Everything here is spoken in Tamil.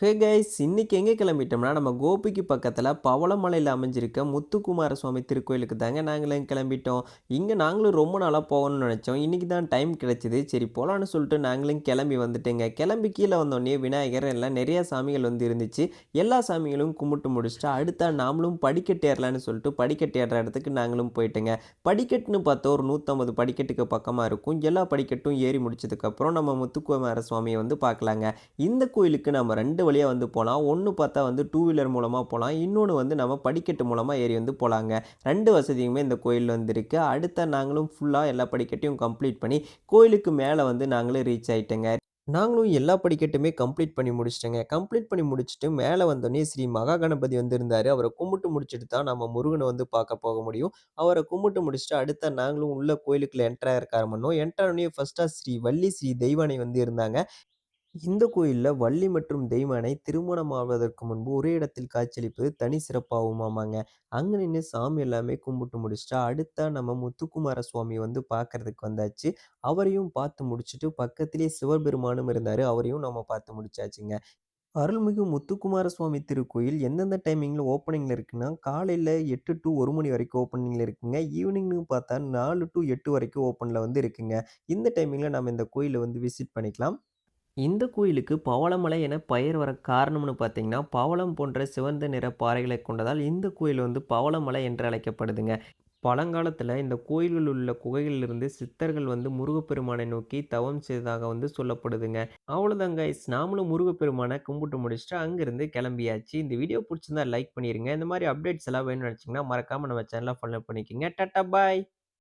Hey guys! இன்னைக்கு எங்க கிளம்பிட்டோம்னா, நம்ம கோபிக்கு பக்கத்துல பவளமலையில அமைஞ்சிருக்க முத்துக்குமார சுவாமி திருக்கோயிலுக்கு தாங்க நாங்களும் கிளம்பிட்டோம். இங்க நாங்களும் ரொம்ப நாளா போகணும்னு நெனச்சோம். இன்னைக்கு தான் டைம் கிடைச்சது. சரி போலான்னு சொல்லிட்டு நாங்களும் கிளம்பி வந்துட்டோங்க. கிளம்பி கீழ வந்தோனே விநாயகர் எல்லாம் நெறைய சாமிகள் வந்து இருந்துச்சு. எல்லா சாமிகளும் கும்பிட்டு முடிச்சுட்டு, அடுத்தா நாமளும் படிக்கட்டு ஏறலான்னு சொல்லிட்டு படிக்கட்டு ஏறுற இடத்துக்கு நாங்களும் போயிட்டோங்க. படிக்கட்டுன்னு பார்த்தா ஒரு 150 படிக்கட்டுக்கு பக்கமா இருக்கும். எல்லா படிக்கட்டும் ஏறி முடிச்சதுக்கப்புறம் நம்ம முத்துக்குமார சுவாமிய வந்து பார்க்கலாங்க. இந்த கோயிலுக்கு நம்ம 2 வழியா வந்து போலாம். ஒண்ணு பார்த்தா வந்து டூ வீலர் மூலமா போலாம். இன்னொன்னு வந்து நம்ம படிக்கட்டு மூலமா ஏறி வந்து போலாங்க. 2 வசதியுமே இந்த கோயில்ல வந்து இருக்கு. அடுத்த நாங்களும் ஃபுல்லா எல்லா படிக்கட்டையும் கம்ப்ளீட் பண்ணி, கோயிலுக்கு மேல வந்து நாங்களும் ரீச் ஆயிட்டோங்க. நாங்களும் எல்லா படிக்கட்டுமே கம்ப்ளீட் பண்ணி முடிச்சுட்டோங்க. கம்ப்ளீட் பண்ணி முடிச்சுட்டு மேல வந்தோனே ஸ்ரீ மகா கணபதி வந்திருந்தாரு. அவர கும்பிட்டு முடிச்சுட்டு தான் நம்ம முருகன வந்து பார்க்க போக முடியும். அவர கும்பிட்டு முடிச்சுட்டு அடுத்த நாங்களும் உள்ள கோயிலுக்குள்ள என்டர் ஆகறக்கு ஆரம்பிச்சோம். என்டர் ஆனோனே ஃபர்ஸ்ட்டா ஸ்ரீ வள்ளி, ஸ்ரீ தெய்வானை வந்து இருந்தாங்க. இந்த கோயில்ல வள்ளி மற்றும் தெய்வானை திருமணம் ஆவதற்கு முன்பு ஒரே இடத்தில் காட்சியளிப்பது தனி சிறப்பாகுமாமாங்க. அங்க நின்னு சாமி எல்லாமே கும்பிட்டு முடிச்சுட்டா, அடுத்தா நம்ம முத்துக்குமார சுவாமிய வந்து பார்க்கறதுக்கு வந்தாச்சு. அவரையும் பார்த்து முடிச்சுட்டு, பக்கத்திலேயே சிவபெருமானும் இருந்தாரு. அவரையும் நம்ம பார்த்து முடிச்சாச்சுங்க. அருள்மிகு முத்துக்குமார சுவாமி திருக்கோயில் எந்தெந்த டைமிங்ல ஓப்பனிங்ல இருக்குன்னா, காலையில 8 டூ 1 மணி வரைக்கும் ஓப்பனிங்ல இருக்குங்க. ஈவினிங்ன்னு பார்த்தா 4 டூ 8 வரைக்கும் ஓப்பன்ல வந்து இருக்குங்க. இந்த டைமிங்ல நம்ம இந்த கோயில வந்து விசிட் பண்ணிக்கலாம். இந்த கோயிலுக்கு பவளமலை என பெயர் வர காரணம்னு பார்த்தீங்கன்னா, பவளம் போன்ற சிவந்த நிற பாறைகளை கொண்டதால் இந்த கோயில் வந்து பவளமலை என்று அழைக்கப்படுதுங்க. பழங்காலத்துல இந்த கோயிலில் உள்ள குகைகளிலிருந்து சித்தர்கள் வந்து முருகப்பெருமானை நோக்கி தவம் செய்ததாக வந்து சொல்லப்படுதுங்க. அவ்வளோதான் கைஸ். நாமளும் முருகப்பெருமான கும்பிட்டு முடிச்சுட்டு அங்கிருந்து கிளம்பியாச்சு. இந்த வீடியோ புடிச்சிருந்தா லைக் பண்ணிருங்க. இந்த மாரி அப்டேட்ஸ் எல்லாம் வேணும்னு நெனச்சீங்கன்னா, மறக்காம நம்ம சேனல ஃபாலோ பண்ணிக்கங்க. டாட்டா பாய்.